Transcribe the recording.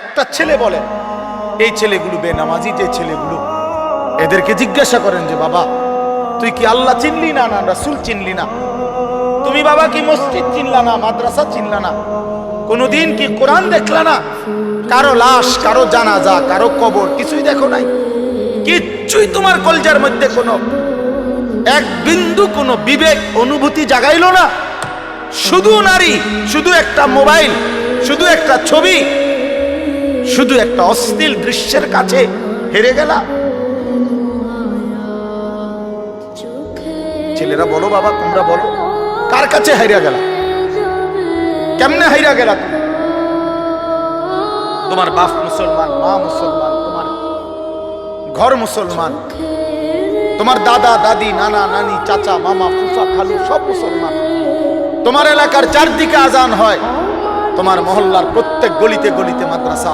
একটা ছেলে বলেন, এই ছেলেগুলো বেনামাজি যে ছেলেগুলো, এদেরকে জিজ্ঞাসা করেন যে বাবা তুই কি আল্লাহ চিনলি না, না রাসূল চিনলি না? তুমি বাবা কি মসজিদ চিনলা না, মাদ্রাসা চিনলা না? কোনদিন কি কোরআন দেখলা না? কারো লাশ, কারো জানাজা, কারো কবর কিছুই দেখো নাই? কিচ্ছুই তোমার কলজার মধ্যে কোনো এক বিন্দু কোনো বিবেক অনুভূতি জাগাইলো না? শুধু নারী, শুধু একটা মোবাইল, শুধু একটা ছবি, শুধু একটা অশ্লীল দৃশ্যের কাছে হেরে গেলা? ছেলেরা বলো বাবা, তোমরা বলো, কার কাছে হাইরা গেলা? কেমনে হাইরা গেলা? তোমার বাপ মুসলমান, মা মুসলমান, তোমার ঘর মুসলমান, তোমার দাদা দাদি, নানা নানি, চাচা মামা, ফুফা খালু সব মুসলমান। তোমার এলাকার চারদিকে আজান হয়, তোমার মহল্লার প্রত্যেক গলিতে গলিতে মাদ্রাসা।